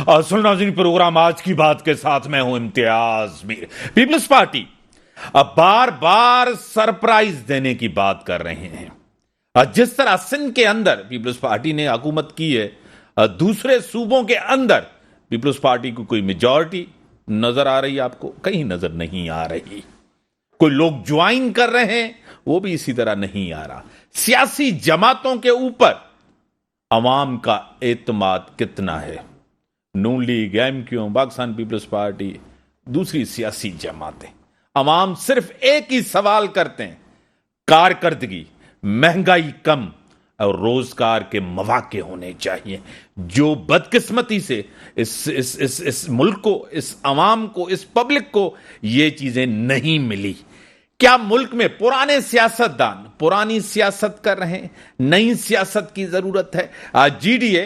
और सुन नाज़रीन, प्रोग्राम आज की बात के साथ मैं हूं इम्तियाज मीर। पीपल्स पार्टी अब बार बार सरप्राइज देने की बात कर रहे हैं। जिस तरह सिंध के अंदर पीपल्स पार्टी ने हुकूमत की है, दूसरे सूबों के अंदर पीपल्स पार्टी को कोई मेजॉरिटी नजर आ रही है? आपको कहीं नजर नहीं आ रही। कोई लोग ज्वाइन कर रहे हैं, वो भी इसी तरह नहीं आ रहा। सियासी जमातों के ऊपर अवाम का एतमाद कितना है? Noon League, MQ, Pakistan Peoples Party, दूसरी सियासी जमातें, अवाम सिर्फ एक ही सवाल करते हैं, कारकर्दगी, महंगाई कम और रोजगार के मौके होने चाहिए। जो बदकिस्मती से इस मुल्क को, इस अवाम को, इस पब्लिक को ये चीजें नहीं मिली। क्या मुल्क में पुराने सियासतदान पुरानी सियासत कर रहे हैं? नई सियासत की जरूरत है। जीडीए,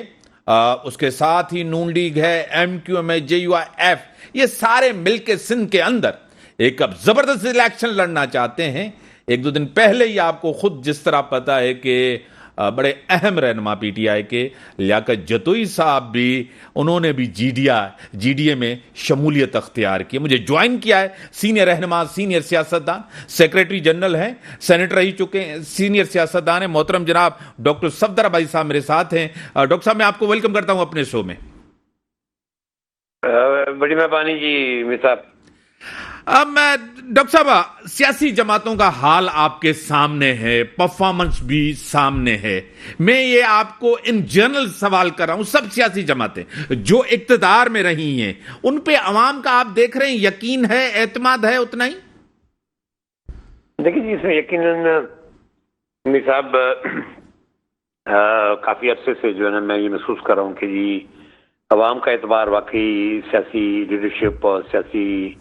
उसके साथ ही नून लीग है, एमक्यूएम है, जेयूआईएफ, ये सारे मिलकर सिंध के अंदर एक अब जबरदस्त इलेक्शन लड़ना चाहते हैं। एक दो दिन पहले ही आपको खुद जिस तरह पता है कि बड़े अहम रहनुमा पीटीआई के लियाकत जतोई साहब भी, उन्होंने भी जीडीए में शमूलियत अख्तियार की, मुझे ज्वाइन किया है। सीनियर रहनुमा, सीनियर सियासतदान, सेक्रेटरी जनरल हैं, सेनेटर रह चुके हैं, सीनियर सियासतदान हैं, मोहतरम जनाब डॉक्टर सफदर भाई साहब मेरे साथ हैं। डॉक्टर साहब, मैं आपको वेलकम करता हूं अपने शो में। बड़ी मेहरबानी जी मीर साहब। अब मैं डॉक्टर साहब, सियासी जमातों का हाल आपके सामने है, परफॉर्मेंस भी सामने है। मैं ये आपको इन जनरल सवाल कर रहा हूं। सब सियासी जमातें जो इक्तदार में रही हैं, उन पे अवाम का आप देख रहे हैं यकीन है, एतमाद है उतना ही? देखिए जी, इसमें यकीनन मीर साहब काफी अरसे से जो है ना, मैं ये महसूस कर रहा हूँ कि जी अवाम का एतबार वाकई सियासी लीडरशिप और सियासी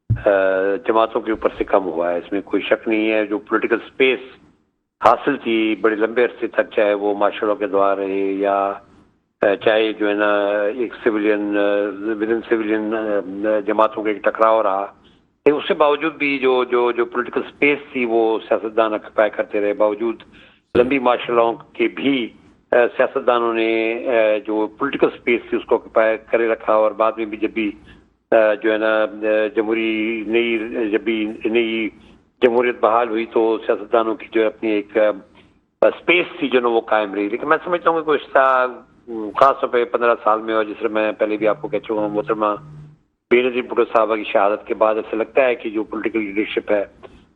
जमातों के ऊपर से कम हुआ है। इसमें कोई शक नहीं है। जो पॉलिटिकल स्पेस हासिल थी बड़े लंबे अरसे तक, चाहे वो मार्शल लॉ के द्वारा रहे या चाहे जो है ना एक विद इन सिविलियन जमातों का एक टकराव रहा, लेकिन उसके बावजूद भी जो पॉलिटिकल स्पेस थी वो सियासतदान ऑक्यूपाई करते रहे। बावजूद लंबी मार्शल लॉ के भी सियासतदानों ने जो पॉलिटिकल स्पेस थी उसको ऑक्यूपाई करे रखा। और बाद में भी जब भी जो है ना जब भी नई जमहूरियत बहाल हुई तो सियासतदानों की जो अपनी एक स्पेस थी जो ना वो कायम रही। लेकिन मैं समझता हूँ कि कुछ खास तौर पर 15 साल में, और जिस तरह मैं पहले भी आपको कह चुका हूँ, मोहतरमा बेनजीर भुट्टो साहबा की शहादत के बाद ऐसा लगता है कि जो पॉलिटिकल लीडरशिप है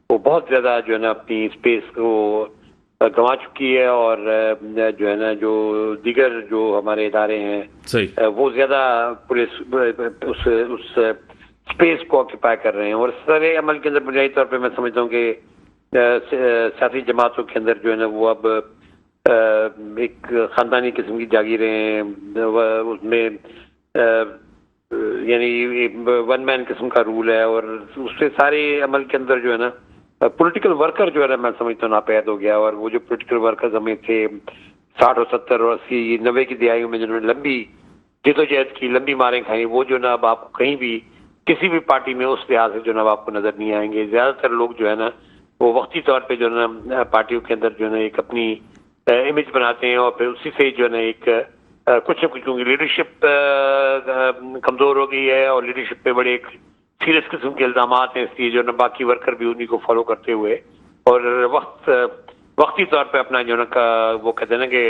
वो बहुत ज्यादा जो है ना अपनी स्पेस को गंवा चुकी है। और जो है ना जो दीगर जो हमारे इदारे हैं वो ज्यादा पूरे उस स्पेस को ऑक्यूपाई कर रहे हैं। और सारे अमल के अंदर बुनियादी तौर पे मैं समझता हूँ कि सियासी जमातों के अंदर जो है ना वो अब एक खानदानी किस्म की जागीरें हैं, उसमें यानी वन मैन किस्म का रूल है। और उससे सारे अमल के अंदर जो है ना पॉलिटिकल वर्कर जो है ना मैं समझता हूँ नापैद हो गया। और वो जो पॉलिटिकल वर्कर्स हमें थे 60 और 70 और 80 90 की दिहाइयों में जिन्होंने लंबी जिदोजहद की, लंबी मारें खाई, वो जो ना अब आपको कहीं भी किसी भी पार्टी में उस लिहाज से जो ना आपको नजर नहीं आएंगे। ज्यादातर लोग जो है ना वो वक्ती तौर पे जो ना पार्टियों के अंदर जो है ना एक अपनी इमेज बनाते हैं और फिर उसी से जो है ना एक कुछ न कुछ, क्योंकि लीडरशिप कमजोर हो गई है और लीडरशिप पे बड़े एक सीरियस किस्म के इल्जाम हैं, इसलिए जो ना बाकी वर्कर भी उन्हीं को फॉलो करते हुए और वक्ती तौर पे अपना जो ना वो कहते हैं ना कि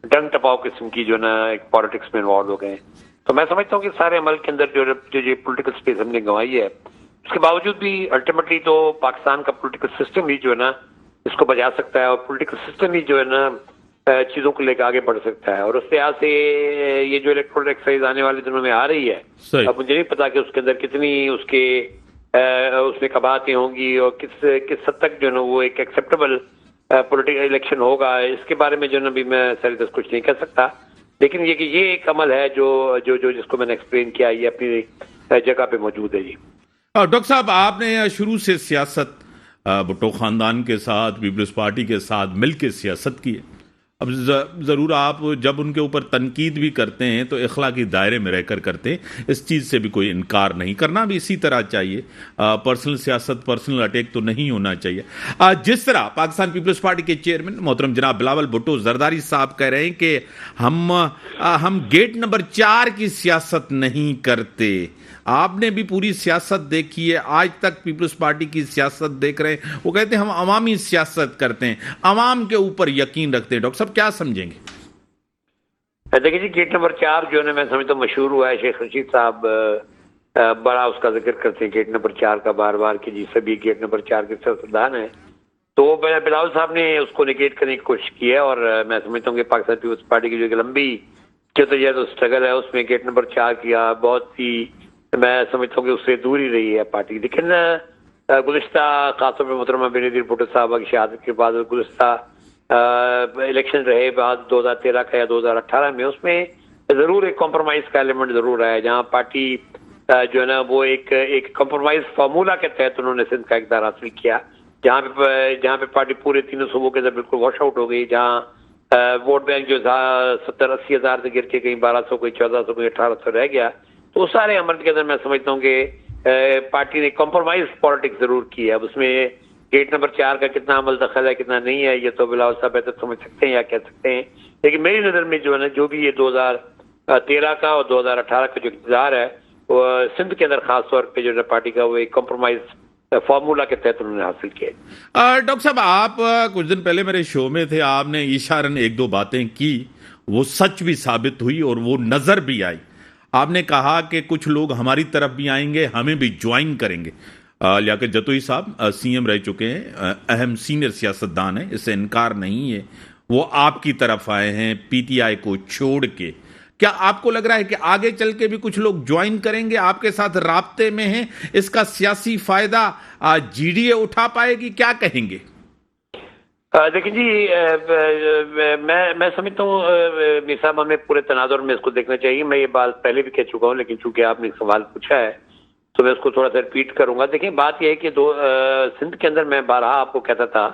डंग टपाव किस्म की जो ना एक पॉलिटिक्स में इन्वॉल्व हो गए। तो मैं समझता हूँ कि सारे अमल के अंदर जो पॉलिटिकल स्पेस हमने गंवाई है, उसके बावजूद भी अल्टीमेटली तो पाकिस्तान का पॉलिटिकल सिस्टम ही जो है ना इसको बचा सकता है और पॉलिटिकल सिस्टम ही जो है ना चीजों को लेकर आगे बढ़ सकता है। और उस लिहाज से ये जो इलेक्टोरल एक्सरसाइज आने वाले दिनों में आ रही है, अब मुझे नहीं पता कि उसके अंदर कितनी उसमें कबातें होंगी और किस हद तक जो है ना वो एक एक्सेप्टेबल पॉलिटिकल इलेक्शन होगा, इसके बारे में जो ना भी मैं सर कुछ नहीं कह सकता। लेकिन ये एक अमल है जो जिसको मैंने एक्सप्लेन किया, ये अपनी जगह पे मौजूद है जी। डॉक्टर साहब, आपने शुरू से सियासत भुट्टो खानदान के साथ, पीपल्स पार्टी के साथ मिलकर सियासत की है। अब ज़रूर आप जब उनके ऊपर तनकीद भी करते हैं तो इखलाकी दायरे में रहकर करते हैं, इस चीज़ से भी कोई इनकार नहीं करना भी इसी तरह चाहिए। पर्सनल सियासत, पर्सनल अटैक तो नहीं होना चाहिए। जिस तरह पाकिस्तान पीपल्स पार्टी के चेयरमैन मोहतरम जनाब बिलावल भुट्टो जरदारी साहब कह रहे हैं कि हम गेट नंबर 4 की सियासत नहीं करते। आपने भी पूरी सियासत देखी है, आज तक पीपल्स पार्टी की सियासत देख रहे हैं। वो कहते हैं हम अवामी सियासत करते हैं, अवाम के ऊपर यकीन रखते हैं। डॉक्टर साहब क्या समझेंगे? देखिए जी, गेट नंबर 4 जो है मैं समझता हूँ मशहूर हुआ है। शेख रशीद साहब बड़ा उसका जिक्र करते हैं गेट नंबर 4 का बार बार कि जी सभी गेट नंबर 4 के सियासतदान है। तो बिलावल साहब ने उसको निगेट करने की कोशिश की है और मैं समझता हूँ कि पाकिस्तान पीपल्स पार्टी की जो एक लंबी जद्दोजहद स्ट्रगल है उसमें गेट नंबर 4 किया बहुत ही, मैं समझता हूँ कि उससे दूर ही रही है पार्टी। लेकिन गुज़िश्ता खासतौर पर मोहतरमा बेनज़ीर भुट्टो साहब की शहादत के बाद गुज़िश्ता इलेक्शन रहे बाद 2013 का या 2018 में, उसमें ज़रूर एक कॉम्प्रोमाइज़ का एलिमेंट ज़रूर आया, जहाँ पार्टी जो है ना वो एक कॉम्प्रोमाइज़ फार्मूला के तहत उन्होंने सिंध का इक़्तिदार हासिल किया, जहाँ पे पार्टी पूरे तीनों सूबों के अंदर बिल्कुल वॉश आउट हो गई, जहाँ वोट बैंक जो था 70-80 हज़ार से गिर के कहीं 1200, कोई 1400, कोई 1800 रह गया। तो उस सारे अमल के अंदर मैं समझता हूँ कि पार्टी ने कॉम्प्रोमाइज पॉलिटिक्स जरूर की है। अब उसमें गेट नंबर 4 का कितना अमल दखल है कितना नहीं है ये तो बिलावल साहब बेहतर समझ सकते हैं या कह सकते हैं। लेकिन मेरी नज़र में जो है ना, जो भी ये 2013 का और 2018 का जो इक़्तिदार है वो सिंध के अंदर खास तौर पे जो है पार्टी का वो एक कॉम्प्रोमाइज फार्मूला के तहत उन्होंने हासिल किया। डॉक्टर साहब आप कुछ दिन पहले मेरे शो में थे, आपने इशारन एक दो बातें की, वो सच भी साबित हुई और वो नजर भी आई। आपने कहा कि कुछ लोग हमारी तरफ भी आएंगे, हमें भी ज्वाइन करेंगे। लियाकत जतोई साहब सीएम रह चुके हैं, अहम सीनियर सियासतदान हैं, इससे इनकार नहीं है। वो आपकी तरफ आए हैं पीटीआई को छोड़ के। क्या आपको लग रहा है कि आगे चल के भी कुछ लोग ज्वाइन करेंगे, आपके साथ राब्ते में हैं, इसका सियासी फायदा जीडीए उठा पाएगी? क्या कहेंगे? देखिए जी, मैं समझता हूँ मीर साहब हमें पूरे तनाजुर में इसको देखना चाहिए। मैं ये बात पहले भी कह चुका हूँ, लेकिन चूंकि आपने एक सवाल पूछा है तो मैं उसको थोड़ा सा रिपीट करूंगा। देखिए बात यह है कि सिंध के अंदर मैं बारहा आपको कहता था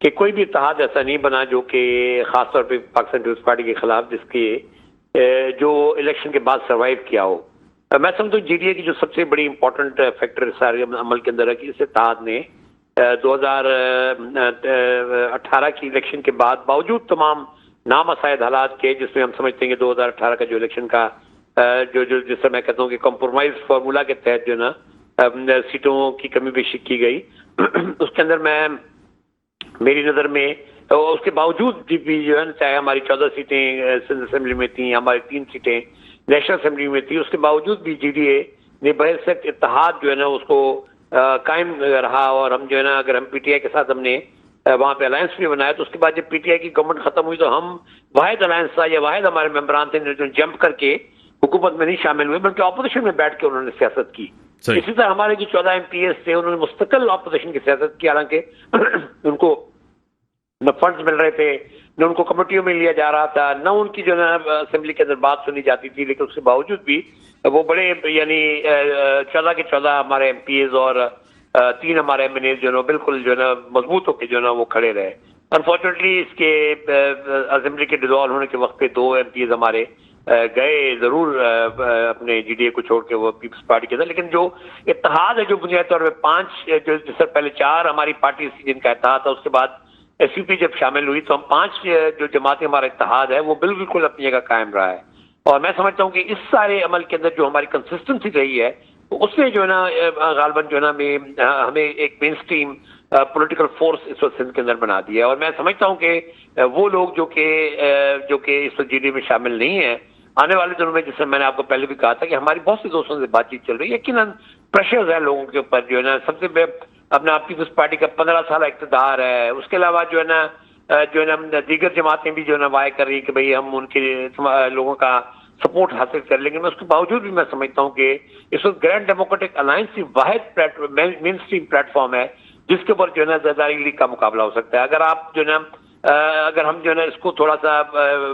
कि कोई भी इत्तेहाद ऐसा नहीं बना जो कि खासतौर पर पाकिस्तान पीपल्स पार्टी के खिलाफ जिसके जो इलेक्शन के बाद सर्वाइव किया हो। मैं समझता हूँ जीडीए की जो सबसे बड़ी इंपॉर्टेंट फैक्टर सारे अमल के अंदर है कि इस इत्तेहाद ने 2018 की इलेक्शन के बाद बावजूद तमाम नामसाइद हालात के, जिसमें हम समझते हैं कि 2018 का जो इलेक्शन का जो जिससे मैं कहता हूँ कि कॉम्प्रोमाइज फार्मूला के तहत जो ना सीटों की कमी बेशी की गई उसके अंदर मेरी नज़र में उसके बावजूद भी जो है, चाहे हमारी 14 सीटें सिंध असेंबली में थी, हमारी 3 सीटें नेशनल असेंबली में थी, उसके बावजूद भी जीडीए ने बहरसक इत्तेहाद जो है ना उसको कायम रहा। और हम जो है ना, अगर हम पीटीआई के साथ हमने वहाँ पे अलायंस भी बनाया तो उसके बाद जब पीटीआई की गवर्नमेंट खत्म हुई तो हम वाहिद अलायंस था या वाहिद हमारे मेंबरान थे जो जंप करके हुकूमत में नहीं शामिल हुए, बल्कि ऑपोजिशन में बैठ के उन्होंने सियासत की। इसी तरह हमारे जो 14 एमपीएस थे उन्होंने मुस्तकिल ऑपोजिशन की सियासत की, हालांकि उनको न फंड्स मिल रहे थे, न उनको कमेटियों में लिया जा रहा था, न उनकी जो है असेंबली के अंदर बात सुनी जाती थी, लेकिन उसके बावजूद भी वो बड़े यानी 14 के 14 हमारे एमपीएस और 3 हमारे एमएनए जो है बिल्कुल जो है ना मजबूत होकर जो है ना वो खड़े रहे। अनफॉर्चुनेटली इसके असेंबली के डिसॉल्व होने के वक्त पे 2 एमपीएस हमारे गए जरूर अपने जीडीए को छोड़ के वो पीपल्स पार्टी के अंदर, लेकिन जो इत्तेहाद है जो बुनियादी तौर पर 5 जो जिससे पहले 4 हमारी पार्टी जिनका इत्तेहाद था, उसके बाद एसयूपी जब शामिल हुई तो हम 5 जो जमाती हमारा इत्तेहाद है वो बिल्कुल अपनी जगह कायम रहा है। और मैं समझता हूँ कि इस सारे अमल के अंदर जो हमारी कंसिस्टेंसी रही है तो उसने जो है ना गालबन जो है ना हमें एक मेन स्ट्रीम पॉलिटिकल फोर्स इस वक्त सिंध के अंदर बना दिया है। और मैं समझता हूँ कि वो लोग जो कि इस वक्त जीडीए में शामिल नहीं है, आने वाले दिनों में, जिससे मैंने आपको पहले भी कहा था कि हमारी बहुत से दोस्तों से बातचीत चल रही है, यकीनन प्रेशर्स है लोगों के ऊपर जो है ना। सबसे अपना पीपल्स पार्टी का 15 साल इक़्तिदार है, उसके अलावा जो है ना दीगर जमातें भी जो है ना वाय कर रही है कि भाई हम उनके लोगों का सपोर्ट हासिल कर लेंगे। मैं उसके बावजूद भी मैं समझता हूँ कि इस वक्त ग्रैंड डेमोक्रेटिक अलायंस की वाहिद मेन स्ट्रीम प्लेटफॉर्म है जिसके ऊपर जो है ना ज़रदारी लीग का मुकाबला हो सकता है। अगर आप जो है ना अगर हम जो है ना इसको थोड़ा सा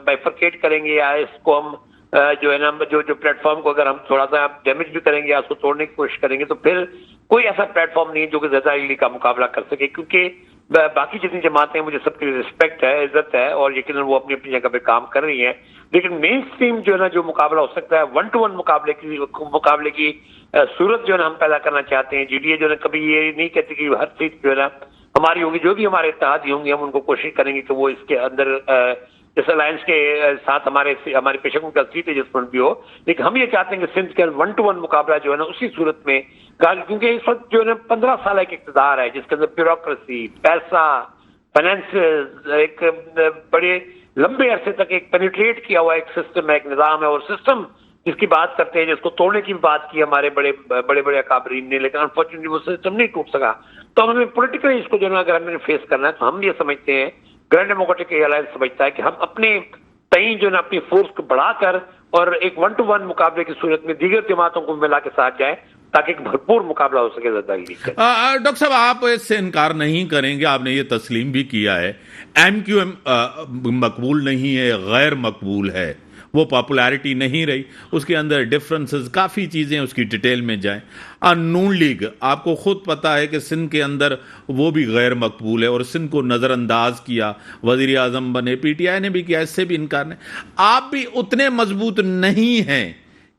बाइफरकेट करेंगे या इसको हम जो है ना जो प्लेटफॉर्म को अगर हम थोड़ा सा डैमेज भी करेंगे या उसको तोड़ने की कोशिश करेंगे तो फिर कोई ऐसा प्लेटफॉर्म नहीं है जो कि ज़रदारी लीग का मुकाबला कर सके, क्योंकि बाकी जितनी जमातें हैं मुझे सबकी रिस्पेक्ट है, इज्जत है और यकीनन वो अपनी अपनी जगह पे काम कर रही हैं, लेकिन मेन स्ट्रीम जो है ना जो मुकाबला हो सकता है 1-to-1 मुकाबले की सूरत जो है ना हम पैदा करना चाहते हैं। जीडीए जो है कभी ये नहीं कहती कि हर सीट जो है ना हमारी होगी, जो भी हमारे इत्तेहादी होंगे हम उनको कोशिश करेंगे कि वो इसके अंदर इस अलायंस के साथ हमारे पेशकों का सीट एडजस्टमेंट भी हो, लेकिन हम ये चाहते हैं कि सिंध के 1-to-1 मुकाबला जो है ना उसी सूरत में, क्योंकि इस वक्त जो है ना 15 साल एक इक़्तिदार है जिसके अंदर ब्यूरोक्रेसी, पैसा, फाइनेंस, एक बड़े लंबे अरसे तक एक पेनिट्रेट किया हुआ एक सिस्टम है, एक निजाम है, और सिस्टम जिसकी बात करते हैं, जिसको तोड़ने की बात की हमारे बड़े बड़े अकाबरीन ने, लेकिन अनफॉर्चुनेटली वो सिस्टम नहीं टूट सका। तो हमें पोलिटिकली इसको जो है अगर हमें फेस करना है तो हम ये समझते हैं, ग्रैंड डेमोक्रेटिक अलायंस समझता है कि हम अपने तई जो है अपनी फोर्स को बढ़ाकर और एक 1-to-1 मुकाबले की सूरत में दीगर जमातों को मिला के साथ जाए ताकि एक भरपूर मुकाबला हो सके। डॉक्टर साहब, आप इससे इनकार नहीं करेंगे, आपने ये तस्लीम भी किया है MQM मकबूल नहीं है, गैर मकबूल है, वो पॉपुलैरिटी नहीं रही, उसके अंदर डिफरेंसेस काफ़ी चीज़ें, उसकी डिटेल में जाएं। नून लीग, आपको खुद पता है कि सिंध के अंदर वो भी गैर मकबूल है और सिंध को नज़रअंदाज किया, वज़ीर आज़म बने, PTI ने भी किया, इससे भी इनकार नहीं। आप भी उतने मजबूत नहीं हैं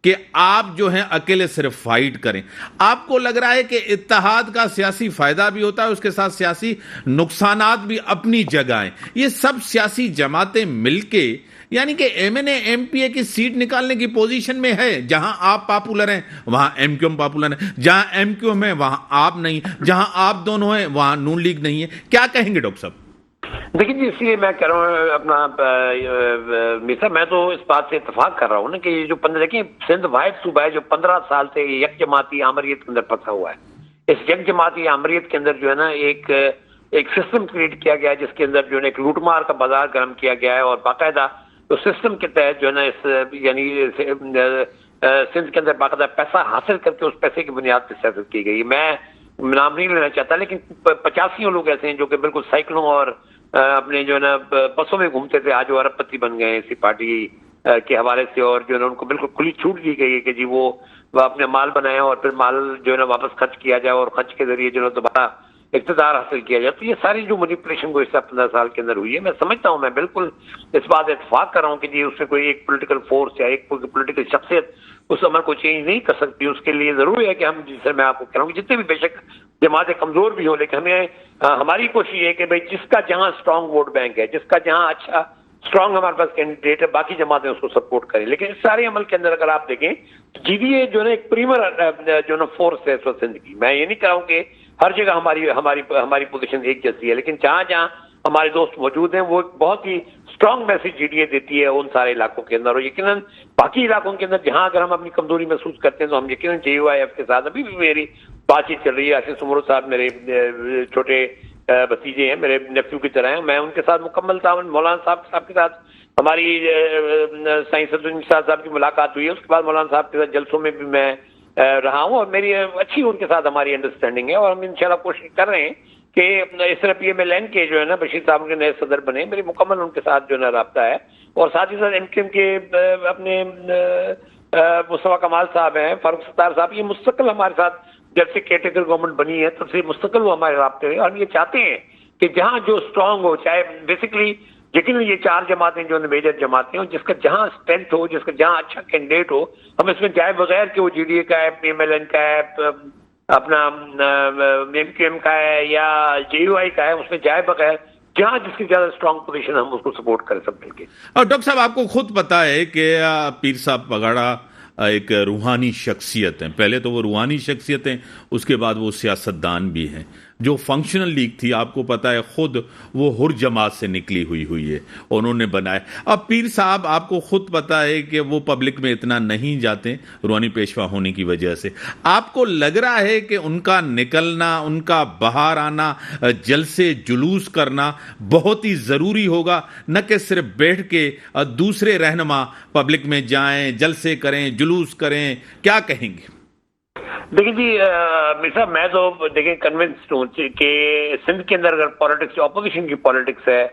कि आप जो हैं अकेले सिर्फ फाइट करें। आपको लग रहा है कि इत्तेहाद का सियासी फायदा भी होता है, उसके साथ सियासी नुकसानात भी अपनी जगह हैं। ये सब सियासी जमातें मिलके यानी कि MNA MPA की सीट निकालने की पोजीशन में है। जहां आप पॉपुलर हैं वहां MQM पॉपुलर है, जहां MQM है वहां आप नहीं, जहां आप दोनों हैं वहां नून लीग नहीं है। क्या कहेंगे डॉक्टर साहब? देखिए जी, इसलिए मैं कह रहा हूँ अपना मिसा, मैं तो इस बात से इत्तेफाक कर रहा हूँ ना कि ये जो 15, देखिए सिंध वाहिद सूबा है जो 15 साल से यक जमाती आमरीत के अंदर फंसा हुआ है। इस यक जमाती आमरीत के अंदर जो है ना एक सिस्टम क्रिएट किया गया है जिसके अंदर जो है एक लूटमार का बाजार गर्म किया गया है, और बाकायदा तो सिस्टम के तहत जो है ना इस यानी सिंध के अंदर बाकायदा पैसा हासिल करके उस पैसे की बुनियाद पर सियासत की गई। मैं नाम नहीं लेना चाहता, लेकिन 85 लोग ऐसे हैं जो कि बिल्कुल साइकिलों और अपने जो है ना बसों में घूमते थे, आज वो अरबपति बन गए इसी पार्टी के हवाले से, और जो है ना उनको बिल्कुल खुली छूट दी गई है कि जी वो अपने माल बनाए और फिर माल जो है ना वापस खर्च किया जाए और खर्च के जरिए जो है दोबारा इक़्तिदार हासिल किया जाए। तो ये सारी जो मैनिपुलेशन को इस 15 साल के अंदर हुई है, मैं समझता हूँ, मैं बिल्कुल इस बात से इत्तेफाक कर रहा हूँ कि जी उससे कोई एक पॉलिटिकल फोर्स या एक पॉलिटिकल शख्सियत उस अमल को चेंज नहीं कर सकती। उसके लिए जरूरी है कि हम, जिससे मैं आपको कह रहा हूँ कि जितने भी बेशक जमातें कमजोर भी हो, लेकिन हमें हमारी कोशिश है कि भाई जिसका जहां स्ट्रांग वोट बैंक है, जिसका जहां अच्छा स्ट्रांग हमारे पास कैंडिडेट है, बाकी जमातें उसको सपोर्ट करें। लेकिन इस सारे अमल के अंदर अगर आप देखें तो जीडीए जो है एक प्रीमियर जो है फोर्स है इस वक्त सिंध की। मैं ये नहीं कह रहा हूँ कि हर जगह हमारी पोजीशन एक जैसी है, लेकिन जहां जहां हमारे दोस्त मौजूद हैं वो एक बहुत ही स्ट्रांग मैसेज जीडीए देती है उन सारे इलाकों के अंदर, और यकीनन बाकी इलाकों के अंदर जहां अगर हम अपनी कमजोरी महसूस करते हैं तो हम यकीनन JUIF के साथ अभी भी मेरी बातचीत चल रही है। आसिफ सुमरो साहब मेरे छोटे भतीजे हैं, मेरे नेफ्यू की तरह हैं, मैं उनके साथ मुकम्मल तावन, मौलाना साहब के साथ हमारी साइंस साहब की मुलाकात हुई है, उसके बाद मौलाना साहब के साथ जलसों में भी मैं रहा हूँ और मेरी अच्छी उनके साथ हमारी अंडरस्टैंडिंग है, और हम इंशाल्लाह कोशिश कर रहे हैं कि इस तरह PMLN के जो है ना बशीर साहब के नए सदर बने, मेरी मुकम्मल उनके साथ जो है ना राब्ता है, और साथ ही साथ MQM के अपने मुस्तफा कमाल साहब हैं, फारूक सत्तार साहब, ये मुस्तकिल हमारे साथ जब से केटेगर गवर्नमेंट बनी है तब से मुस्तकिल वो हमारे राब्ते हैं, और हम ये चाहते हैं कि जहां जो स्ट्रांग हो, चाहे बेसिकली लेकिन ये 4 जमातें जो मेजर जमातें हो, जिसका जहां स्ट्रेंथ हो, जिसका जहां अच्छा कैंडिडेट हो, हम इसमें जाए बगैर कि वो GDA का है, PMLN का है, अपना MQM का है या JUI का है, उसमें जाए बगैर जहां जिसकी ज्यादा स्ट्रांग पोजीशन हम उसको सपोर्ट करें सब मिलके। और डॉक्टर साहब, आपको खुद पता है कि पीर साहब पगाड़ा एक रूहानी शख्सियत है। पहले तो वो रूहानी शख्सियत हैं, उसके बाद वो सियासतदान भी हैं। जो फंक्शनल लीग थी, आपको पता है, खुद वो हुर जमात से निकली हुई है, उन्होंने बनाया। अब पीर साहब, आपको खुद पता है कि वो पब्लिक में इतना नहीं जाते रूहानी पेशवा होने की वजह से। आपको लग रहा है कि उनका निकलना, उनका बाहर आना, जलसे जुलूस करना बहुत ही ज़रूरी होगा, न कि सिर्फ बैठ के दूसरे रहनुमा पब्लिक में जाएं, जलसे करें, जुलूस करें? क्या कहेंगे? देखिए जी मिर्जा, मैं तो देखिए कन्विंस्ड हूँ कि सिंध के अंदर अगर पॉलिटिक्स, ऑपोजिशन की पॉलिटिक्स है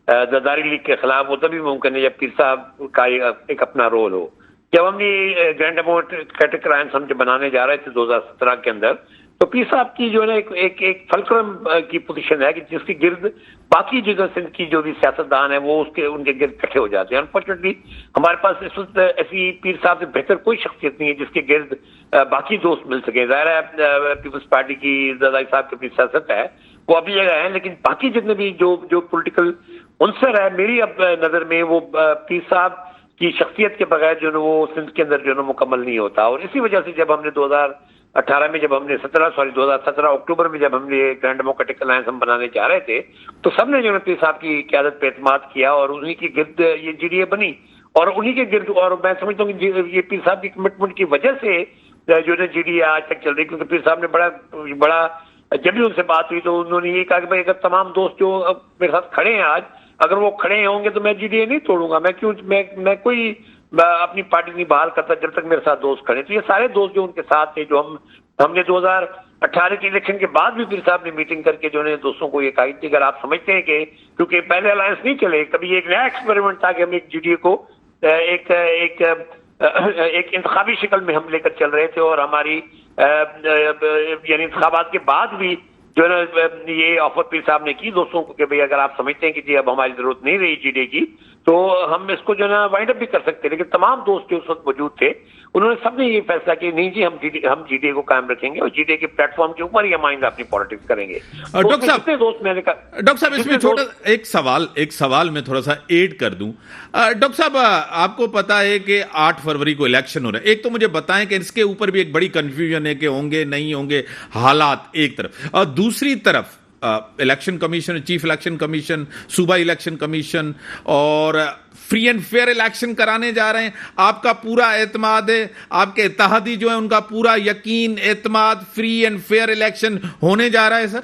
जरदारी लीग के खिलाफ, वो तभी मुमकिन है जब पीर साहब का एक अपना रोल हो। जब हम ये ग्रैंड डेमोक्रेटिक अलायंस हम जब बनाने जा रहे थे 2017 के अंदर, तो पीर साहब की जो है एक फलक्रम की पोजीशन है कि जिसकी गिर्द बाकी जो सिंध की जो भी सियासतदान है वो उनके गिर्द इकट्ठे हो जाते हैं। अनफॉर्चुनेटली हमारे पास इस वक्त ऐसी पीर साहब से बेहतर कोई शख्सियत नहीं है जिसके गिर्द बाकी दोस्त मिल सके। जाहिर है पीपल्स पार्टी की जरदारी साहब की अपनी सियासत है, वो अभी जगह है, लेकिन बाकी जितने भी जो पोलिटिकल उनसर है मेरी अब नजर में वो पीर साहब की शख्सियत के बगैर जो है वो सिंध के अंदर जो है मुकम्मल नहीं होता। और इसी वजह से जब हमने 2018 में जब हमने 2017 अक्टूबर में जब हमने ग्रैंड डेमोक्रेटिक अलायंस हम बनाने जा रहे थे तो सबने जो है पीर साहब की क़यादत पे एतमाद किया और उन्हीं की गिर्द ये जीडीए बनी और उन्हीं के गिर्द, और मैं समझता हूँ कि ये पीर साहब की कमिटमेंट की वजह से जो है जीडीए आज तक चल रही, क्योंकि पीर साहब ने बड़ा जब भी उनसे बात हुई तो उन्होंने ये कहा कि भाई अगर तमाम दोस्त जो मेरे साथ खड़े हैं आज अगर वो खड़े होंगे तो मैं जीडीए नहीं तोड़ूंगा, मैं कोई अपनी पार्टी नहीं बहाल करता जब तक मेरे साथ दोस्त खड़े। तो ये सारे दोस्त जो उनके साथ थे, जो हमने 2018 के इलेक्शन के बाद भी पीर साहब ने मीटिंग करके जो है दोस्तों को ये कही थी, अगर आप समझते हैं कि क्योंकि पहले अलायंस नहीं चले, कभी एक नया एक्सपेरिमेंट था कि हम एक जीडीए को एक इंतखाबी शक्ल में हम लेकर चल रहे थे और हमारी यानी इंतखाबात के बाद भी जो है ना ये ऑफर पीर साहब ने की दोस्तों को कि भाई अगर आप समझते हैं कि जी अब हमारी जरूरत नहीं रही जीडीए की तो हम इसको जो है ना वाइंड अप भी कर सकते हैं। लेकिन तमाम दोस्त जो उस वक्त मौजूद थे उन्होंने सबने ये फैसला किया नहीं जी हम जीडीए को कायम रखेंगे और जीडीए के प्लेटफॉर्म के ऊपर ही हम आएंगे अपनी पॉलिटिक्स करेंगे। डॉक्टर साहब इसमें छोटा एक सवाल मैं थोड़ा सा ऐड कर दूं। डॉक्टर साहब आपको पता है कि 8 फरवरी को इलेक्शन हो रहा है, एक तो मुझे बताएं कि इसके ऊपर भी एक बड़ी कंफ्यूजन है कि होंगे नहीं होंगे हालात एक तरफ, और दूसरी तरफ election commission, chief election commission, सूबा इलेक्शन कमीशन और फ्री एंड फेयर इलेक्शन कराने जा रहे हैं। आपका पूरा एतमाद है, आपके इत्तेहादी जो है उनका पूरा यकीन एतमाद फ्री एंड फेयर इलेक्शन होने जा रहा है सर?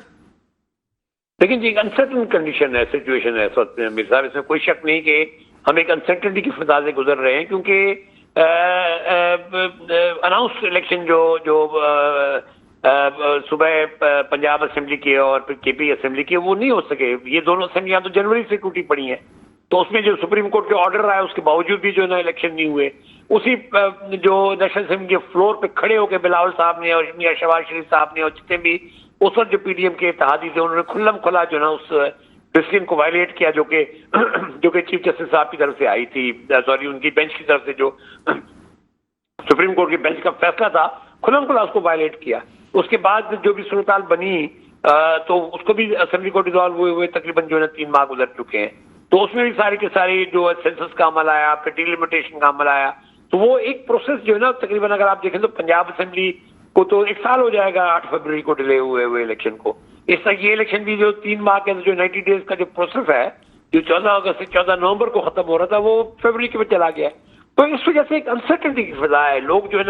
लेकिन जी एक अनसर्टन कंडीशन है, सिचुएशन है मीर साहब, इसमें कोई शक नहीं कि हम एक अनसर्टनिटी की फिजा से गुजर रहे हैं, क्योंकि अनाउंस इलेक्शन जो सुबह पंजाब असेंबली की और फिर केपी असेंबली की वो नहीं हो सके। ये दोनों असेंबलियां तो जनवरी से टूटी पड़ी हैं, तो उसमें जो सुप्रीम कोर्ट के ऑर्डर आया उसके बावजूद भी जो है ना इलेक्शन नहीं हुए। उसी जो नेशनल असेंबली के फ्लोर पे खड़े होकर बिलावल साहब ने और मियां शहबाज शरीफ साहब ने और जितने भी उस वक्त जो पीडीएम के इत्तेहादी थे उन्होंने खुल्लम खुला जो ना उस डिसिजन को वायलेट किया जो कि चीफ जस्टिस साहब की तरफ से आई थी, सॉरी उनकी बेंच की तरफ से जो सुप्रीम कोर्ट की बेंच का फैसला था, खुल्लम खुला उसको वायलेट किया। उसके बाद जो भी सूरत बनी तो उसको भी असेंबली को डिसॉल्व हुए तकरीबन जो है 3 माह गुजर चुके हैं, तो उसमें भी सारी के सारी जो सेंसस का अमल आया, फिर डिलिमिटेशन का अमल आया, तो वो एक प्रोसेस जो है ना तकरीबन अगर आप देखें तो पंजाब असेंबली को तो 1 साल हो जाएगा 8 फरवरी को डिले हुए इलेक्शन को। इस तरह ये इलेक्शन भी जो 3 माह के जो 90 डेज का जो प्रोसेस है जो 14 अगस्त से 14 नवंबर को खत्म हो रहा था वो फरवरी के में चला गया। तो इस वजह से एक अनसर्टेनिटी की फिजा है, लोग जो है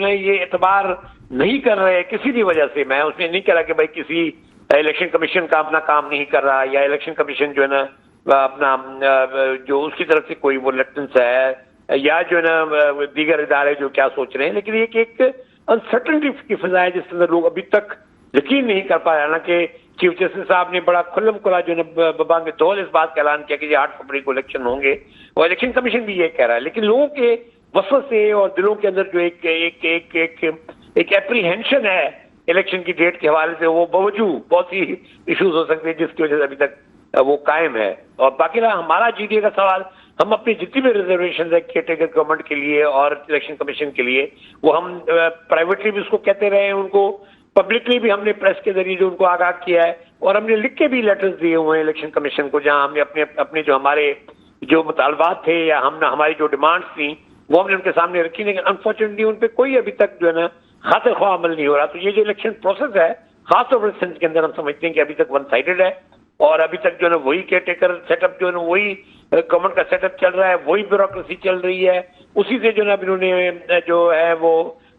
ना ये एतबार नहीं कर रहे किसी भी वजह से। मैं उसमें नहीं कह रहा कि भाई किसी इलेक्शन कमीशन का अपना काम नहीं कर रहा या इलेक्शन कमीशन जो है ना अपना जो उसकी तरफ से कोई वो रिलेक्टेंस है या जो है ना दीगर इदारे जो क्या सोच रहे हैं, लेकिन एक अनसर्टेनिटी की फिजा है जिसके अंदर लोग अभी तक यकीन नहीं कर पा रहे। हालांकि चीफ जस्टिस साहब ने बड़ा खुल्लम खुला जो है बबांग दौल इस बात का ऐलान किया कि 8 फरवरी को इलेक्शन होंगे और इलेक्शन कमीशन भी ये कह रहा है, लेकिन लोगों के वसवसे और दिलों के अंदर जो एक एप्रीहेंशन है इलेक्शन की डेट के हवाले से, वो बावजूद बहुत सी इश्यूज हो सकते हैं जिसकी वजह से अभी तक वो कायम है। और बाकी रहा हमारा जीडीए का सवाल, हम अपनी जितनी भी रिजर्वेशन है केयरटेकर गवर्नमेंट के लिए और इलेक्शन कमीशन के लिए वो हम प्राइवेटली भी उसको कहते रहे हैं, उनको पब्लिकली भी हमने प्रेस के जरिए जो उनको आगाह किया है और हमने लिख के भी लेटर्स दिए हुए हैं इलेक्शन कमीशन को, जहां हमने अपने जो हमारे जो मुतालबात थे या हमारी जो डिमांड्स थी वो हमने उनके सामने रखी, लेकिन अनफॉर्चुनेटली उन पर कोई अभी तक जो है ना खातिर ख्वाह अमल नहीं हो रहा। तो ये जो इलेक्शन प्रोसेस है खासतौर पर सिंध के अंदर हम समझते हैं कि अभी तक वन साइडेड है और अभी तक जो है वही केयरटेकर सेटअप जो है वही गवर्नमेंट का सेटअप चल रहा है, वही ब्यूरोक्रेसी चल रही है, उसी से जो है इन्होंने जो है वो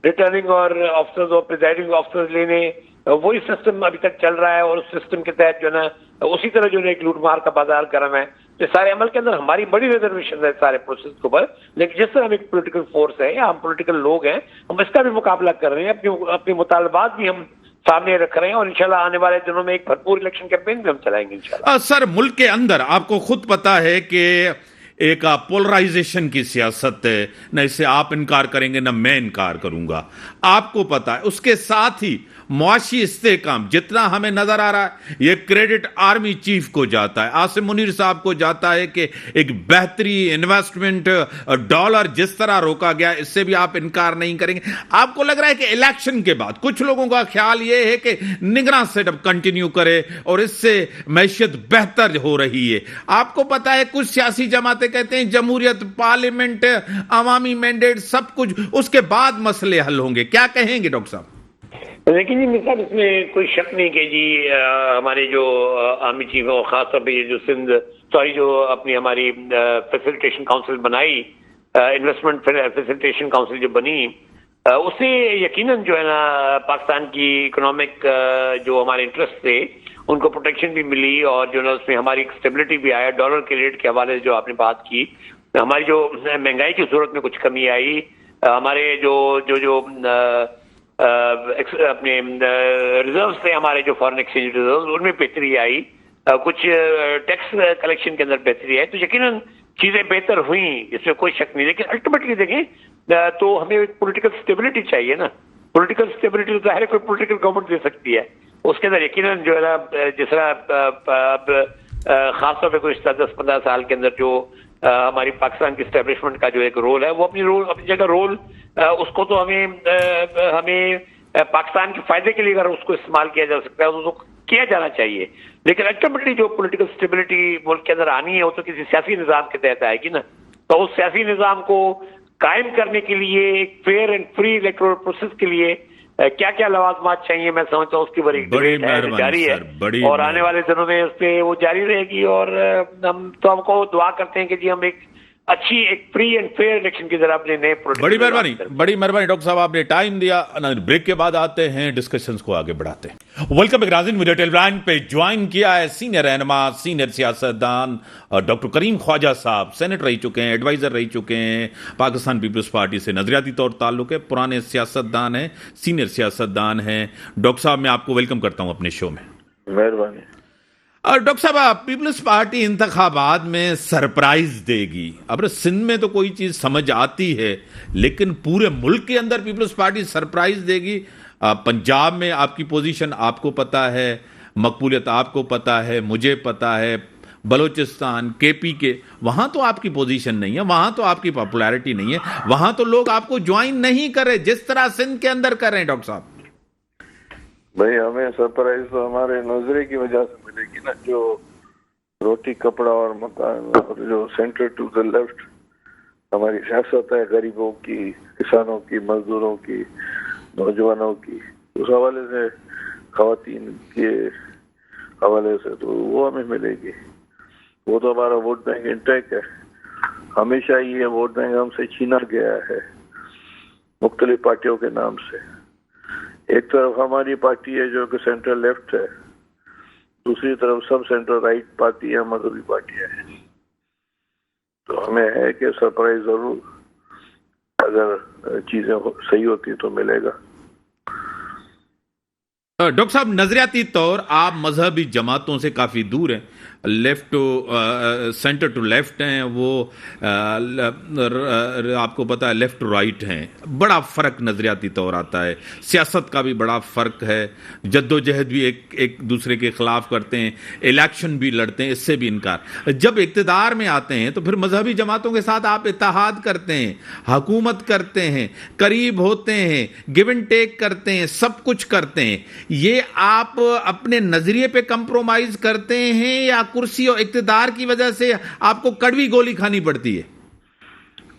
रिटर्निंग और ऑफिसर्स और प्रिजाइडिंग ऑफिसर्स लेने, वही सिस्टम अभी तक चल रहा है और उस सिस्टम के तहत जो है ना उसी तरह जो है एक लूटमार का बाजार गर्म है। तो सारे अमल के अंदर हमारी बड़ी रिजर्वेशन है सारे प्रोसेस के ऊपर, लेकिन जिस तरह हम एक पोलिटिकल फोर्स है या हम पोलिटिकल लोग हैं, हम इसका भी मुकाबला कर रहे हैं, अपने मुतालबात भी हम सामने रख रहे हैं और इंशाल्लाह आने वाले दिनों में एक भरपूर इलेक्शन कैंपेन भी हम चलाएंगे इंशाल्लाह। सर मुल्क के अंदर आपको खुद पता है कि एक पोलराइजेशन की सियासत है, न इससे आप इनकार करेंगे न मैं इनकार करूंगा। आपको पता है उसके साथ ही मुआशी इस्तेहकाम जितना हमें नजर आ रहा है यह क्रेडिट आर्मी चीफ को जाता है, आसिम मुनीर साहब को जाता है कि एक बेहतरी इन्वेस्टमेंट डॉलर जिस तरह रोका गया इससे भी आप इनकार नहीं करेंगे। आपको लग रहा है कि इलेक्शन के बाद कुछ लोगों का ख्याल यह है कि निगरान सेटअप कंटिन्यू करे और इससे मैशियत बेहतर हो रही है। आपको पता है कुछ सियासी जमातें कहते हैं जमहूरियत, पार्लियामेंट, अवामी मैंडेट सब कुछ उसके बाद मसले हल होंगे, क्या कहेंगे डॉक्टर साहब? लेकिन जी मिसाल इसमें कोई शक नहीं कि जी हमारे जो आर्मी चीफ है और खासतौर पर ये जो जो अपनी हमारी फैसिलिटेशन काउंसिल बनाई, इन्वेस्टमेंट फैसिलिटेशन काउंसिल जो बनी, उससे यकीनन जो है ना पाकिस्तान की इकोनॉमिक जो हमारे इंटरेस्ट थे उनको प्रोटेक्शन भी मिली और जो ना उसमें हमारी स्टेबिलिटी भी आया। डॉलर के रेट के हवाले से जो आपने बात की, हमारी जो महंगाई की सूरत में कुछ कमी आई, हमारे जो जो जो अपने रिजर्व्स थे, हमारे जो फॉरेन एक्सचेंज रिजर्व्स, उनमें बेहतरी आई, कुछ टैक्स कलेक्शन के अंदर बेहतरी आई, तो यकीनन चीजें बेहतर हुई, इसमें कोई शक नहीं। लेकिन अल्टीमेटली देखें तो हमें पॉलिटिकल स्टेबिलिटी चाहिए ना। पॉलिटिकल स्टेबिलिटी तो जाहिर है कोई पॉलिटिकल गवर्नमेंट दे सकती है, उसके अंदर यकीनन जो है ना जिस तरह खासतौर पर कुछ 10-15 साल के अंदर जो हमारी पाकिस्तान की स्टैब्लिशमेंट का जो एक रोल है वो अपनी जगह रोल उसको तो हमें पाकिस्तान के फायदे के लिए अगर उसको इस्तेमाल किया जा सकता है तो उसको किया जाना चाहिए। लेकिन अल्टीमेटली जो पॉलिटिकल स्टेबिलिटी मुल्क के अंदर आनी है वो तो किसी सियासी निजाम के तहत आएगी ना। तो उस सियासी निजाम को कायम करने के लिए एक fair and free electoral process के लिए क्या क्या लवाजमात चाहिए, मैं समझता हूँ उसकी बड़ी डिबेट जारी है और आने वाले दिनों में उस पर वो जारी रहेगी। और हम तो हमको दुआ करते हैं कि जी हम एक अच्छी एक फ्री एंड फेयर इलेक्शन की तरफ अपने नए बड़ी मेहरबानी डॉक्टर साहब, आपने टाइम दिया। ब्रेक के बाद आते हैं, डिस्कशंस को आगे बढ़ाते हैं। वेलकम बैक नाज़रीन, वीडियो टेलीविजन पे ज्वाइन किया है सीनियर रहनुमा, सीनियर सियासतदान डॉक्टर करीम ख्वाजा साहब। सेनेटर रह चुके हैं, एडवाइजर रह चुके हैं, पाकिस्तान पीपल्स पार्टी से नजरियाती तौर ताल्लुक है, पुराने सियासतदान हैं, सीनियर सियासतदान हैं। डॉक्टर साहब मैं आपको वेलकम करता हूं अपने शो में। मेहरबानी। डॉक्टर साहब, पीपल्स पार्टी इंतखाबात में सरप्राइज देगी। अब सिंध में तो कोई चीज समझ आती है, लेकिन पूरे मुल्क के अंदर पीपल्स पार्टी सरप्राइज देगी। पंजाब में आपकी पोजीशन आपको पता है, मकबूलियत आपको पता है, मुझे पता है। बलोचिस्तान, केपी के वहां तो आपकी पोजीशन नहीं है, वहां तो आपकी पॉपुलैरिटी नहीं है, वहां तो लोग आपको ज्वाइन नहीं कर रहे जिस तरह सिंध के अंदर कर रहे हैं। डॉक्टर साहब भाई, हमें सरप्राइज तो हमारे नजरे की वजह से मिलेगी ना, जो रोटी कपड़ा और मकान और जो सेंटर टू द लेफ्ट हमारी सियासत है, गरीबों की, किसानों की, मजदूरों की, नौजवानों की, उस हवाले से, खवातीन के हवाले से, तो वो हमें मिलेगी। वो तो हमारा वोट बैंक इंटैक्ट है। हमेशा ये वोट बैंक हमसे छीना गया है मुख्तलिफ पार्टियों के नाम से। एक तरफ हमारी पार्टी है जो कि सेंट्रल लेफ्ट है, दूसरी तरफ सब सेंट्रल राइट पार्टी है, मजहबी पार्टियां हैं। तो हमें है कि सरप्राइज जरूर, अगर चीजें सही होती तो मिलेगा। डॉक्टर साहब, नजरियाती तौर आप मजहबी जमातों से काफी दूर हैं, left to centre to left हैं, वो आपको पता है लेफ्ट टू राइट हैं। बड़ा फर्क नजरियाती तौर आता है, सियासत का भी बड़ा फर्क है, जद्दोजहद भी एक दूसरे के खिलाफ करते हैं, इलेक्शन भी लड़ते हैं, इससे भी इनकार। जब इक्तदार में आते हैं तो फिर मजहबी जमातों के साथ आप इत्तेहाद करते हैं, हुकूमत करते हैं, करीब होते हैं, गिव एंड टेक करते हैं, सब कुछ करते हैं। ये आप अपने नजरिए पे कंप्रोमाइज करते हैं या कुर्सी और इक्तदार की वजह से आपको कड़वी गोली खानी पड़ती है?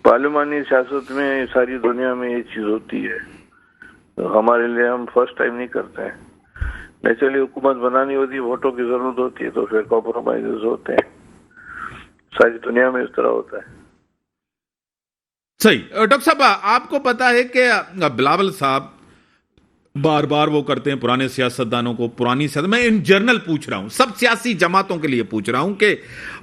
पार्लिमानी सियासत में सारी दुनिया में ये चीज होती है, तो हमारे लिए हम फर्स्ट टाइम नहीं करते हैं। नेचुरली हुकूमत बनानी होती है, वोटों की जरूरत होती है, तो फिर कॉम्प्रोमाइजेस होते हैं। सारी दुनिया में इस तरह होता है। सही। डॉक्टर साहब, आपको पता है कि बिलावल साहब बार बार वो करते हैं पुराने सियासतदानों को, पुरानी सियासत, मैं इन जनरल पूछ रहा हूं, सब सियासी जमातों के लिए पूछ रहा हूं कि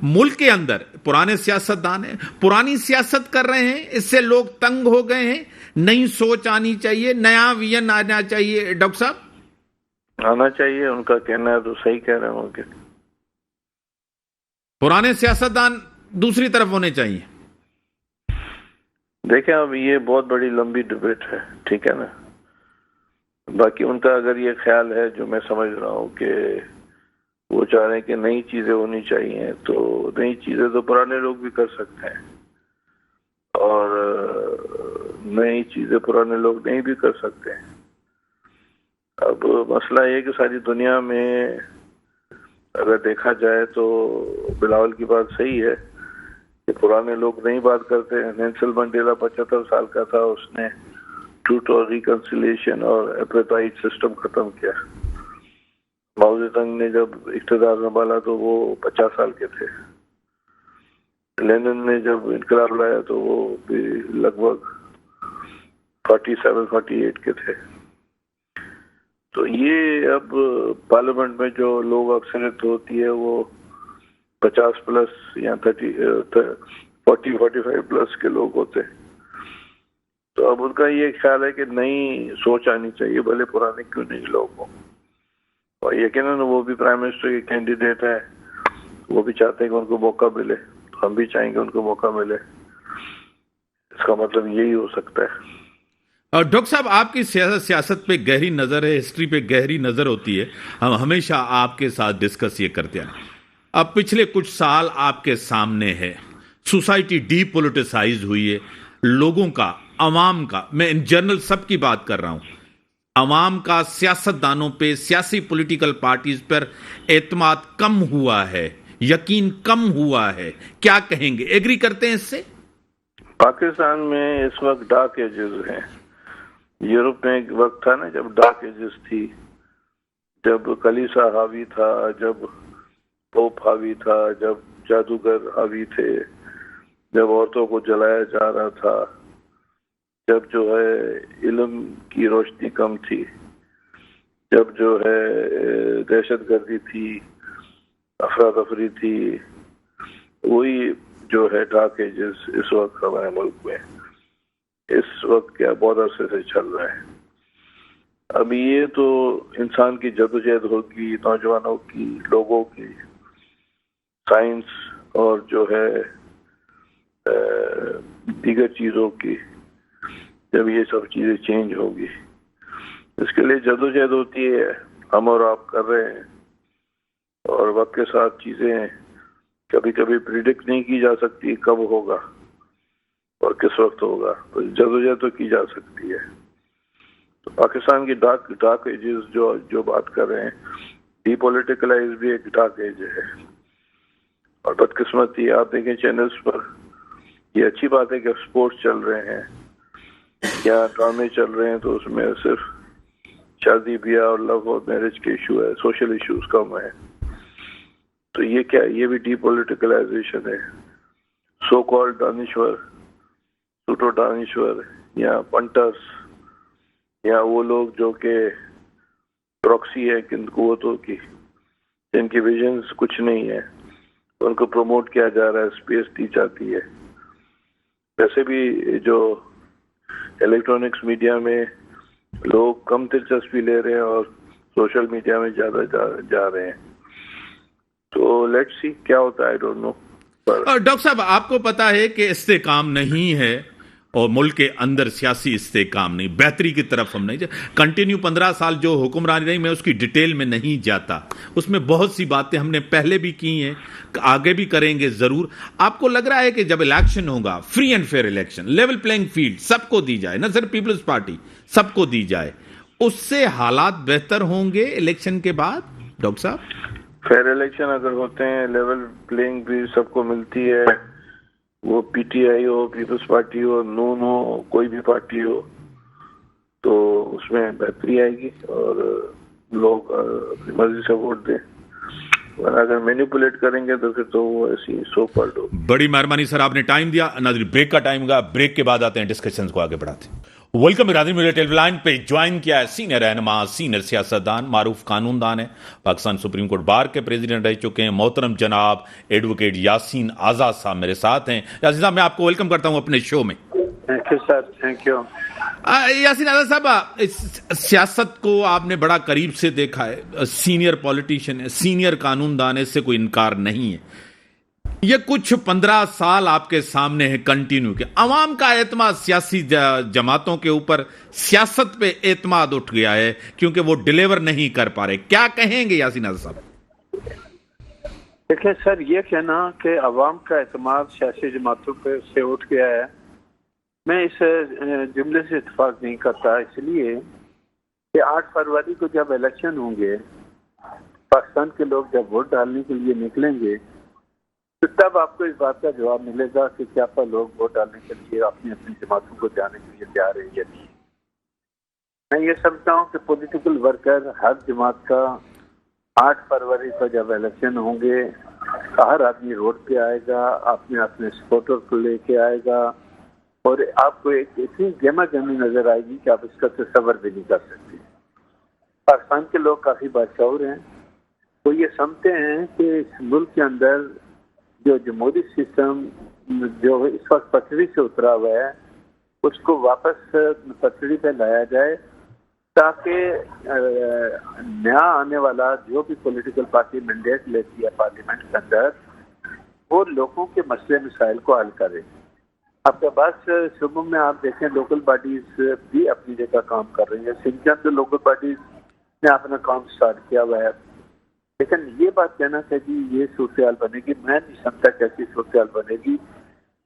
मुल्क के अंदर पुराने सियासतदान हैं, पुरानी सियासत कर रहे हैं, इससे लोग तंग हो गए हैं, नई सोच आनी चाहिए, नया विजन आना चाहिए। डॉक्टर साहब आना चाहिए, उनका कहना है तो सही कह रहे होंगे। पुराने सियासतदान दूसरी तरफ होने चाहिए? देखें, अब ये बहुत बड़ी लंबी डिबेट है, ठीक है ना। बाकी उनका अगर ये ख्याल है, जो मैं समझ रहा हूँ कि वो चाह रहे हैं कि नई चीजें होनी चाहिए, तो नई चीजें तो पुराने लोग भी कर सकते हैं, और नई चीजें पुराने लोग नहीं भी कर सकते हैं। अब मसला ये है कि सारी दुनिया में अगर देखा जाए तो बिलावल की बात सही है कि पुराने लोग नहीं बात करते हैं। नेल्सन मंडेला 75 साल का था, उसने ट्रूथ और रिकंसिलिएशन और एपेटाइट सिस्टम खत्म किया। माओ जेडंग ने जब इख्तियार संभाला तो वो 50 साल के थे। लेनिन ने जब इनकलाब लाया तो वो भी लगभग 47-48 के थे। तो ये अब पार्लियामेंट में जो लोग अक्सरियत होती है वो 50 प्लस या 40-45 प्लस के लोग होते हैं। तो अब उनका ये ख्याल है कि नई सोच आनी चाहिए, भले पुराने क्यों नहीं लोग हों। और यकीनन वो भी प्राइम मिनिस्टर के कैंडिडेट है, वो भी चाहते हैं कि उनको मौका मिले, तो हम भी चाहेंगे उनको मौका मिले। इसका मतलब यही हो सकता है। डॉक्टर साहब, आपकी सियासत पे गहरी नजर है, हिस्ट्री पे गहरी नजर होती है। हम हमेशा आपके साथ डिस्कस ये करते हैं। अब पिछले कुछ साल आपके सामने है, सोसाइटी डीपोलिटिसाइज हुई है, लोगों का, अवाम का, मैं इन जनरल सबकी बात कर रहा हूं, अवाम का सियासतदानों पे, सियासी पॉलिटिकल पार्टीज पर एतमाद कम हुआ है, यकीन कम हुआ है। क्या कहेंगे, एग्री करते हैं इससे? पाकिस्तान में इस वक्त डार्क एजेस हैं। यूरोप में एक वक्त था ना जब डार्क एजेस थी, जब कलीसा हावी था, जब पोप हावी था, जब जादूगर हावी थे, जब औरतों को जलाया जा रहा था, जब जो है इल्म की रोशनी कम थी, जब जो है दहशतगर्दी थी, अफरा तफरी थी। वही जो है डार्क एजेस इस वक्त हमारे मुल्क में इस वक्त क्या बहुत अरसे से चल रहा है। अब ये तो इंसान की जदोजहद होगी, नौजवानों की, लोगों की, साइंस और जो है दीगर चीजों की, जब ये सब चीजें चेंज होगी, इसके लिए जदोजहद होती है, हम और आप कर रहे हैं। और वक्त के साथ चीजें कभी कभी प्रिडिक्ट नहीं की जा सकती कब होगा और किस वक्त होगा, तो जदोजहद तो की जा सकती है। तो पाकिस्तान की डार्क एजेस जो बात कर रहे हैं, डीपोलिटिकलाइज भी एक डार्क एज है। और बदकिस्मती आप देखें चैनल्स पर, ये अच्छी बात है कि स्पोर्ट्स चल रहे हैं या ड्रामे चल रहे हैं, तो उसमें सिर्फ शादी ब्याह और लव और मैरिज के इशू है, सोशल इश्यूज कम है। तो ये क्या, ये भी डीपोलिटिकलाइजेशन है। सो कॉल्ड दानिश्वर, सूटो दानिश्वर या पंटर्स या वो लोग जो के प्रॉक्सी है किन कुव्वतों की, जिनकी विजन्स कुछ नहीं है, उनको प्रमोट किया जा रहा है, स्पेस दी जाती है। वैसे भी जो इलेक्ट्रॉनिक्स मीडिया में लोग कम दिलचस्पी ले रहे हैं और सोशल मीडिया में ज्यादा जा रहे हैं। तो लेट्स सी क्या होता है, आई डोंट नो। डॉक्टर साहब, आपको पता है कि इस्तेकाम नहीं है और मुल्क के अंदर सियासी इस्तेकाम नहीं, बेहतरी की तरफ हम नहीं कंटिन्यू 15 साल जो हुक्मरानी रही, मैं उसकी डिटेल में नहीं जाता, उसमें बहुत सी बातें हमने पहले भी की हैं, आगे भी करेंगे जरूर। आपको लग रहा है कि जब इलेक्शन होगा, free and fair election, level playing field सबको दी जाए, न सिर्फ पीपल्स पार्टी, सबको दी जाए, उससे हालात बेहतर होंगे इलेक्शन के बाद? डॉक्टर साहब, फेयर इलेक्शन अगर होते हैं, लेवल प्लेइंग भी सबको मिलती है, वो पीटीआई हो, पीपल्स पार्टी हो, नून हो, कोई भी पार्टी हो, तो उसमें बेहतरी आएगी और लोग अपनी मर्जी से वोट दें। वरना अगर मैनिपुलेट करेंगे तो फिर तो वो ऐसी सो कॉल्ड हो। बड़ी मेहरबानी सर, आपने टाइम दिया। नाज़रीन, ब्रेक का टाइम होगा, ब्रेक के बाद आते हैं, डिस्कशंस को आगे बढ़ाते हैं। वेलकम नाज़रीन, मेरे टेलीलाइन पे ज्वाइन किया है सीनियर रहनुमा, सीनियर सियासतदान, मारूफ कानूनदान है, पाकिस्तान सुप्रीम कोर्ट बार के प्रेसिडेंट रह चुके हैं, मोहतरम जनाब एडवोकेट यासीन आजाद साहब मेरे साथ हैं। यासीन साहब, मैं आपको वेलकम करता हूं अपने शो में। Thank you sir, thank you. Yasin Azad साहब, इस सियासत को आपने बड़ा करीब से देखा है, सीनियर पॉलिटिशियन है, सीनियर कानूनदान है, इससे कोई इनकार नहीं है। ये कुछ 15 साल आपके सामने है कंटिन्यू के, अवाम का एतमाद सियासी जमातों के ऊपर, सियासत पे एतमाद उठ गया है क्योंकि वो डिलीवर नहीं कर पा रहे। क्या कहेंगे यासीन आज़ाद साहब? देखिए सर, ये कहना कि अवाम का एतमाद सियासी जमातों पे से उठ गया है, मैं इस जुमले से इत्तेफाक नहीं करता, इसलिए कि 8 फरवरी को जब इलेक्शन होंगे, पाकिस्तान के लोग जब वोट डालने के लिए निकलेंगे, तो तब आपको इस बात का जवाब मिलेगा कि क्या पर लोग वोट डालने के लिए अपनी अपनी जमातों को जाने के लिए तैयार है या नहीं। मैं ये समझता हूँ कि पॉलिटिकल वर्कर हर जमात का 8 फरवरी को जब इलेक्शन होंगे, हर आदमी रोड पे आएगा, अपने सपोर्टर को लेके आएगा और आपको एक इतनी गहमा गहमी नजर आएगी कि आप इसका तस्वर भी नहीं कर सकते। पाकिस्तान के लोग काफी बाशऊर हैं, वो ये समझते हैं कि इस मुल्क के अंदर जो जमहूरी सिस्टम जो इस वक्त पटरी से उतरा हुआ है, उसको वापस पटरी पे लाया जाए, ताकि नया आने वाला जो भी पॉलिटिकल पार्टी मैंडेट लेती है पार्लियामेंट के अंदर, वो लोगों के मसले मसाइल को हल करे। आपके पास सूबों में आप देखें लोकल बॉडीज भी अपनी जगह काम कर रही है। सिंध के अंदर लोकल बॉडीज ने अपना काम स्टार्ट किया हुआ है, लेकिन ये बात कहना है कि ये सूरत बनेगी, मैं नहीं समझता कैसी सूरत बनेगी।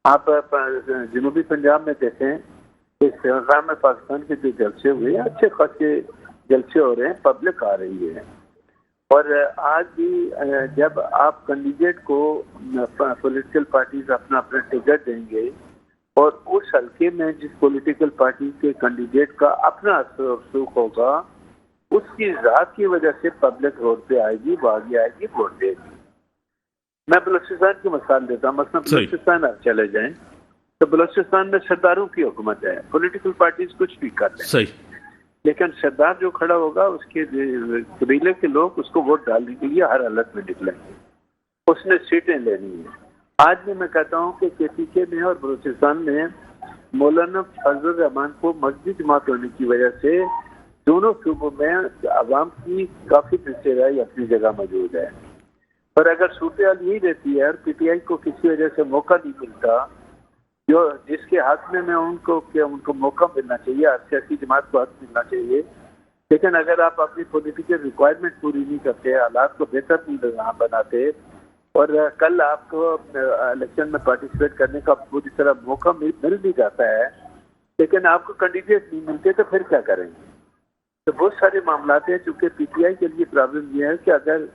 आप जनूबी पंजाब में देखें, इस श्रीलंका में पाकिस्तान के जो जलसे हुए, अच्छे खासे जलसे हो रहे हैं, पब्लिक आ रही है। और आज भी जब आप कैंडिडेट को पॉलिटिकल पार्टीज अपना अपना टिकट देंगे और उस हल्के में जिस पॉलिटिकल पार्टी के कैंडिडेट का अपना असर होगा, उसकी रात की वजह से पब्लिक रोड पे आएगी, वो आगे आएगी, वोट देगी। मैं बलूचिस्तान की मिसाल देता हूँ। मसलन बलूचिस्तान आप चले जाएं तो बलूचिस्तान में सरदारों की हुकूमत है, पॉलिटिकल पार्टीज कुछ भी कर लें, सही, लेकिन सरदार जो खड़ा होगा उसके कबीले के लोग उसको वोट डालने के लिए हर हालत में निकलेंगे, उसने सीटें लेनी है। आज भी मैं कहता हूँ कि KPK में और बलूचिस्तान में मौलाना फजल रहमान को मस्जिद जमात होने की वजह से दोनों सूबों में आवाम की काफी दिलचस्पी अपनी जगह मौजूद है। पर अगर सूरत यही रहती है और PTI को किसी वजह से मौका नहीं मिलता, जो जिसके हाथ में उनको मौका मिलना चाहिए, सियासी जमात को हक मिलना चाहिए, लेकिन अगर आप अपनी पॉलिटिकल रिक्वायरमेंट पूरी नहीं करते, हालात को बेहतर नहीं बनाते और कल आपको इलेक्शन में पार्टिसिपेट करने का पूरी तरह मौका मिल भी जाता है, लेकिन आपको कैंडिडेट नहीं मिलते, तो फिर क्या करेंगे? तो बहुत सारे मामला हैं। चूंकि PTI के लिए प्रॉब्लम यह है कि अगर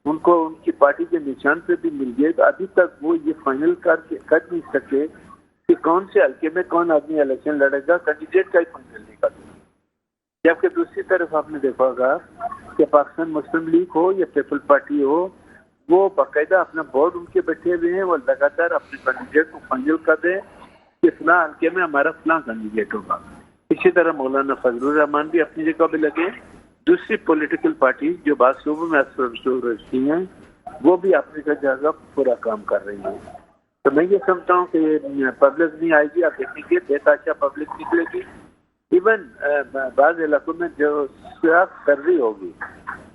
उनको उनकी पार्टी के निशान पे भी मिल गए, तो अभी तक वो ये फाइनल कर नहीं सके कि कौन से हल्के में कौन आदमी इलेक्शन लड़ेगा, कैंडिडेट का ही फाइनल नहीं कर सके। जबकि दूसरी तरफ आपने देखा होगा कि पाकिस्तान मुस्लिम लीग हो या पीपल पार्टी हो, वो बाकायदा अपना बोर्ड उनके बैठे हुए हैं, वो लगातार अपने कैंडिडेट को फाइनल कर दें कि फलां हल्के में हमारा फलां कैंडिडेट होगा। इसी तरह मौलाना फजलुर रहमान भी अपनी जगह पे लगे, दूसरी पॉलिटिकल पार्टी जो बाद सूबों में रखती हैं, वो भी अपनी जगह पूरा काम कर रही हैं। तो मैं ये समझता हूँ कि पब्लिक नहीं आएगी, आप देखेंगे बेताशा पब्लिक निकलेगी। इवन बाद इलाकों में जो सर्दी होगी,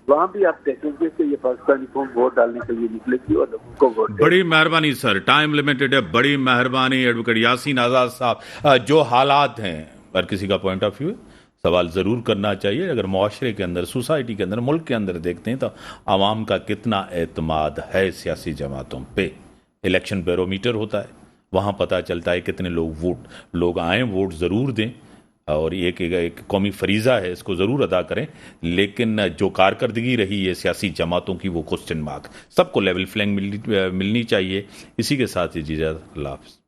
वहाँ भी आप देखेंगे कि ये पाकिस्तानी कौम वोट डालने के लिए निकलेगी और लोगों को वोट। बड़ी मेहरबानी सर, टाइम लिमिटेड है, बड़ी मेहरबानी एडवोकेट यासीन आज़ाद साहब। जो हालात हैं, हर किसी का पॉइंट ऑफ व्यू है, सवाल ज़रूर करना चाहिए। अगर मुआशरे के अंदर, सोसाइटी के अंदर, मुल्क के अंदर देखते हैं तो आवाम का कितना एतमाद है सियासी जमातों पे, इलेक्शन बैरोमीटर होता है, वहाँ पता चलता है कितने लोग आएँ, वोट ज़रूर दें और एक कौमी फरीज़ा है, इसको ज़रूर अदा करें। लेकिन जो कारकर्दगी रही है सियासी जमातों की, वो क्वेश्चन मार्क। सबको लेवल प्लेइंग मिलनी चाहिए। इसी के साथ इजाज़त, अल्लाह हाफ़िज़।